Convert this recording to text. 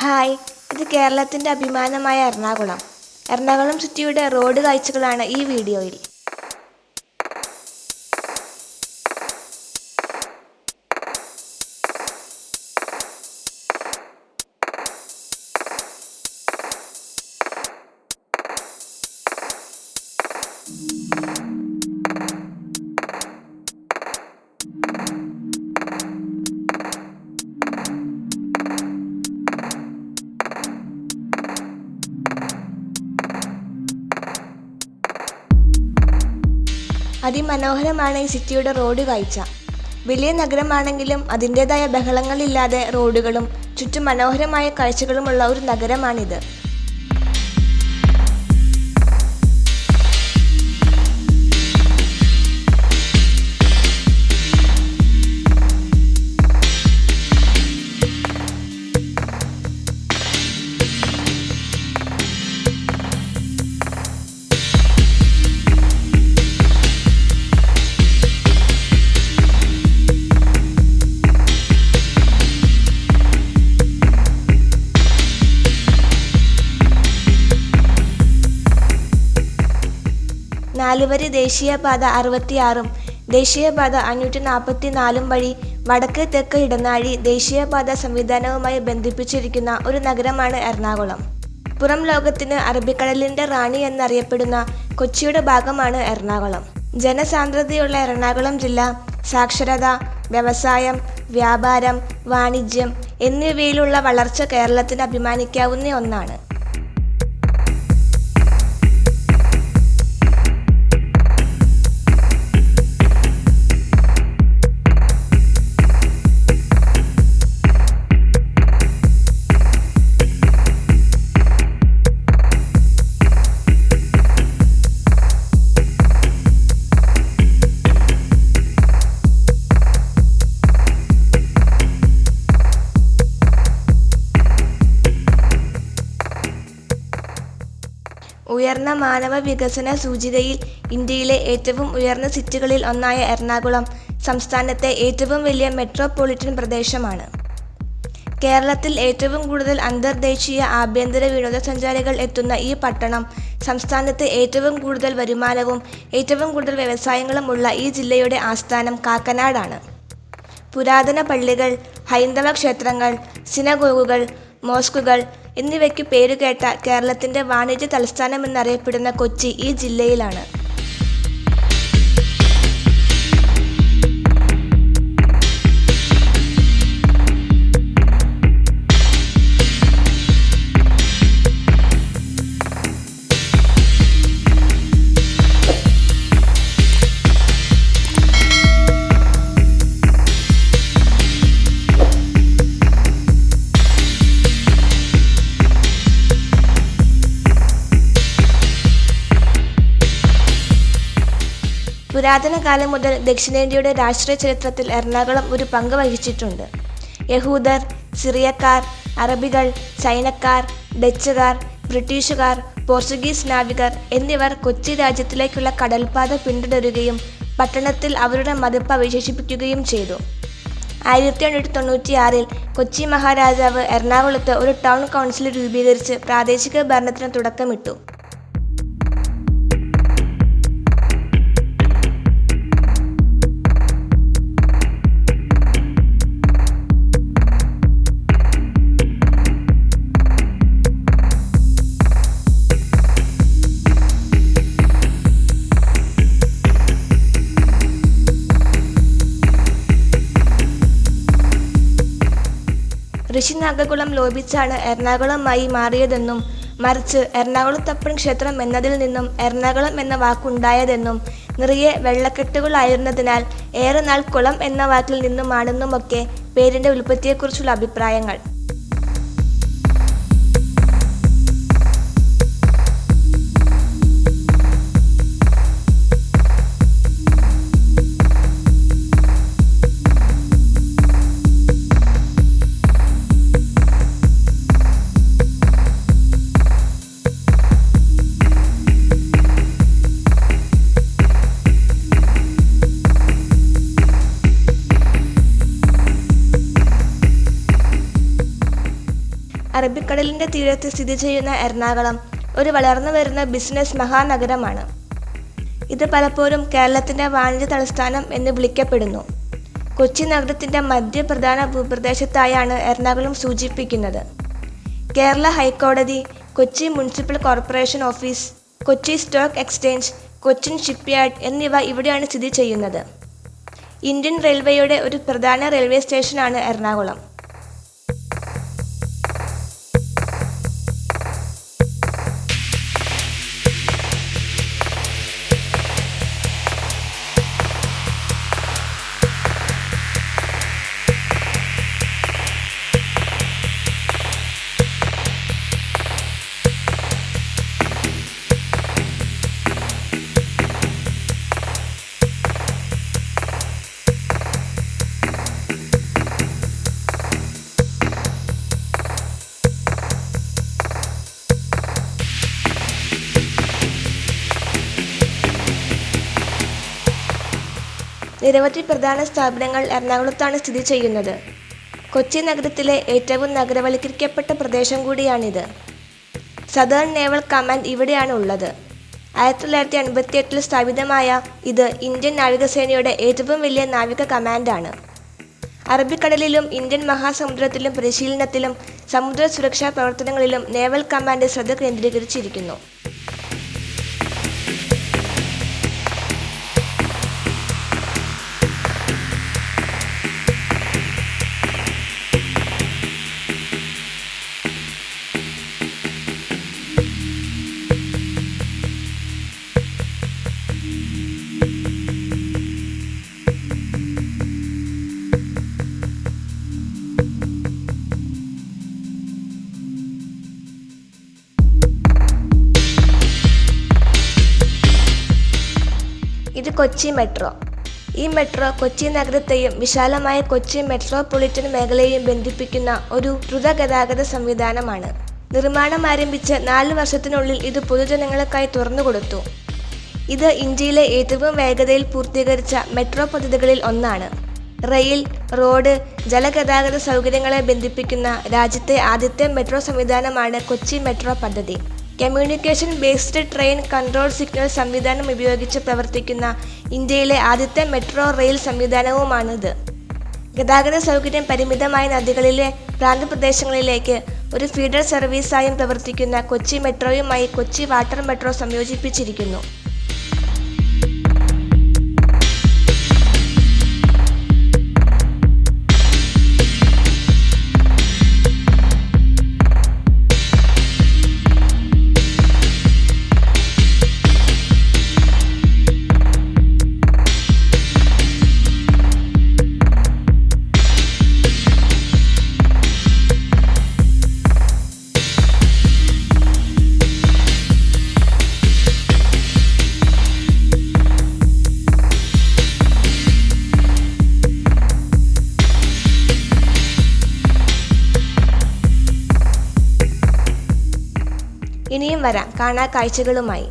Hi, ഇത് കേരളത്തിൻ്റെ അഭിമാനമായ എറണാകുളം. എറണാകുളം സിറ്റിയുടെ റോഡ് കാഴ്ചകളാണ് ഈ വീഡിയോയിൽ. അതിമനോഹരമാണ് ഈ സിറ്റിയുടെ റോഡ് കാഴ്ച. വലിയ നഗരമാണെങ്കിലും അതിൻ്റെതായ ബഹളങ്ങളില്ലാതെ റോഡുകളും ചുറ്റും മനോഹരമായ കാഴ്ചകളുമുള്ള ഒരു നഗരമാണിത്. നാലുവരി ദേശീയപാത 66 ദേശീയപാത 544 വഴി വടക്ക് തെക്ക് ഇടനാഴി ദേശീയപാത സംവിധാനവുമായി ബന്ധിപ്പിച്ചിരിക്കുന്ന ഒരു നഗരമാണ് എറണാകുളം. പുറം ലോകത്തിന് അറബിക്കടലിൻ്റെ റാണി എന്നറിയപ്പെടുന്ന കൊച്ചിയുടെ ഭാഗമാണ് എറണാകുളം. ജനസാന്ദ്രതയുള്ള എറണാകുളം ജില്ല സാക്ഷരത, വ്യവസായം, വ്യാപാരം, വാണിജ്യം എന്നിവയിലുള്ള വളർച്ച കേരളത്തിന് അഭിമാനിക്കാവുന്ന ഒന്നാണ്. ഉയർന്ന മാനവ വികസന സൂചികയിൽ ഇന്ത്യയിലെ ഏറ്റവും ഉയർന്ന സിറ്റികളിൽ ഒന്നായ എറണാകുളം സംസ്ഥാനത്തെ ഏറ്റവും വലിയ മെട്രോപൊളിറ്റൻ പ്രദേശമാണ്. കേരളത്തിൽ ഏറ്റവും കൂടുതൽ അന്തർദേശീയ ആഭ്യന്തര വിനോദസഞ്ചാരികൾ എത്തുന്ന ഈ പട്ടണം സംസ്ഥാനത്ത് ഏറ്റവും കൂടുതൽ വരുമാനവും ഏറ്റവും കൂടുതൽ വ്യവസായങ്ങളും ഉള്ള ഈ ജില്ലയുടെ ആസ്ഥാനം കാക്കനാടാണ്. പുരാതന പള്ളികൾ, ഹൈന്ദവ ക്ഷേത്രങ്ങൾ, സിനഗോഗുകൾ, മോസ്കുകൾ എന്നിവയ്ക്ക് പേരുകേട്ട കേരളത്തിൻ്റെ വാണിജ്യ തലസ്ഥാനമെന്നറിയപ്പെടുന്ന കൊച്ചി ഈ ജില്ലയിലാണ്. പുരാതന കാലം മുതൽ ദക്ഷിണേന്ത്യയുടെ രാഷ്ട്രീയ ചരിത്രത്തിൽ എറണാകുളം ഒരു പങ്ക് വഹിച്ചിട്ടുണ്ട്. യഹൂദർ, സിറിയക്കാർ, അറബികൾ, ചൈനക്കാർ, ഡച്ചുകാർ, ബ്രിട്ടീഷുകാർ, പോർച്ചുഗീസ് നാവികർ എന്നിവർ കൊച്ചി രാജ്യത്തിലേക്കുള്ള കടൽപ്പാത പിന്തുടരുകയും പട്ടണത്തിൽ അവരുടെ മതിപ്പ് അവശേഷിപ്പിക്കുകയും ചെയ്തു. 1896 കൊച്ചി മഹാരാജാവ് എറണാകുളത്ത് ഒരു ടൗൺ കൗൺസിൽ രൂപീകരിച്ച് പ്രാദേശിക ഭരണത്തിന് തുടക്കമിട്ടു. ഋഷിനാഗകുളം ലോപിച്ചാണ് എറണാകുളമായി മാറിയതെന്നും മറിച്ച് എറണാകുളത്തപ്പൻ ക്ഷേത്രം എന്നതിൽ നിന്നും എറണാകുളം എന്ന വാക്കുണ്ടായതെന്നും നിറയെ വെള്ളക്കെട്ടുകളായിരുന്നതിനാൽ ഏറെ നാൾ കുളം എന്ന വാക്കിൽ നിന്നുമാണെന്നുമൊക്കെ പേരിൻ്റെ ഉൽപ്പത്തിയെക്കുറിച്ചുള്ള അഭിപ്രായങ്ങൾ. അറബിക്കടലിൻ്റെ തീരത്ത് സ്ഥിതി ചെയ്യുന്ന എറണാകുളം ഒരു വളർന്നു വരുന്ന ബിസിനസ് മഹാനഗരമാണ്. ഇത് പലപ്പോഴും കേരളത്തിൻ്റെ വാണിജ്യ തലസ്ഥാനം എന്ന് വിളിക്കപ്പെടുന്നു. കൊച്ചി നഗരത്തിൻ്റെ മധ്യ പ്രധാന ഭൂപ്രദേശത്തായാണ് എറണാകുളം സൂചിപ്പിക്കുന്നത്. കേരള ഹൈക്കോടതി, Kochi municipal corporation office, Kochi stock exchange, Cochin shipyard എന്നിവ ഇവിടെയാണ് സ്ഥിതി ചെയ്യുന്നത്. ഇന്ത്യൻ റെയിൽവേയുടെ ഒരു പ്രധാന റെയിൽവേ സ്റ്റേഷനാണ് എറണാകുളം. നിരവധി പ്രധാന സ്ഥാപനങ്ങൾ എറണാകുളത്താണ് സ്ഥിതി ചെയ്യുന്നത്. കൊച്ചി നഗരത്തിലെ ഏറ്റവും നഗരവൽക്കരിക്കപ്പെട്ട പ്രദേശം കൂടിയാണിത്. സദേൺ നേവൽ കമാൻഡ് ഇവിടെയാണ് ഉള്ളത്. 1958 സ്ഥാപിതമായ ഇത് ഇന്ത്യൻ നാവികസേനയുടെ ഏറ്റവും വലിയ നാവിക കമാൻഡാണ്. അറബിക്കടലിലും ഇന്ത്യൻ മഹാസമുദ്രത്തിലും പരിശീലനത്തിലും സമുദ്ര സുരക്ഷാ പ്രവർത്തനങ്ങളിലും നേവൽ കമാൻഡ് ശ്രദ്ധ കേന്ദ്രീകരിച്ചിരിക്കുന്നു. ഇത് കൊച്ചി മെട്രോ. ഈ മെട്രോ കൊച്ചി നഗരത്തെയും വിശാലമായ കൊച്ചി മെട്രോപൊളിറ്റൻ മേഖലയെയും ബന്ധിപ്പിക്കുന്ന ഒരു ദ്രുതഗതാഗത സംവിധാനമാണ്. നിർമ്മാണം ആരംഭിച്ച് 4 വർഷത്തിനുള്ളിൽ ഇത് പൊതുജനങ്ങൾക്കായി തുറന്നുകൊടുത്തു. ഇത് ഇന്ത്യയിലെ ഏറ്റവും വേഗതയിൽ പൂർത്തീകരിച്ച മെട്രോ പദ്ധതികളിൽ ഒന്നാണ്. റെയിൽ, റോഡ്, ജലഗതാഗത സൗകര്യങ്ങളെ ബന്ധിപ്പിക്കുന്ന രാജ്യത്തെ ആദ്യത്തെ മെട്രോ സംവിധാനമാണ് കൊച്ചി മെട്രോ പദ്ധതി. Communication based train control signal സംവിധാനം ഉപയോഗിച്ച് പ്രവർത്തിക്കുന്ന ഇന്ത്യയിലെ ആദ്യത്തെ മെട്രോ റെയിൽ സംവിധാനവുമാണിത്. ഗതാഗത സൗകര്യം പരിമിതമായ നദികളിലെ പ്രാന്തപ്രദേശങ്ങളിലേക്ക് ഒരു ഫീഡർ സർവീസായും പ്രവർത്തിക്കുന്ന കൊച്ചി മെട്രോയുമായി കൊച്ചി വാട്ടർ മെട്രോ സംയോജിപ്പിച്ചിരിക്കുന്നു. ഇനിയും വരാം കാണാ കാഴ്ചകളുമായി.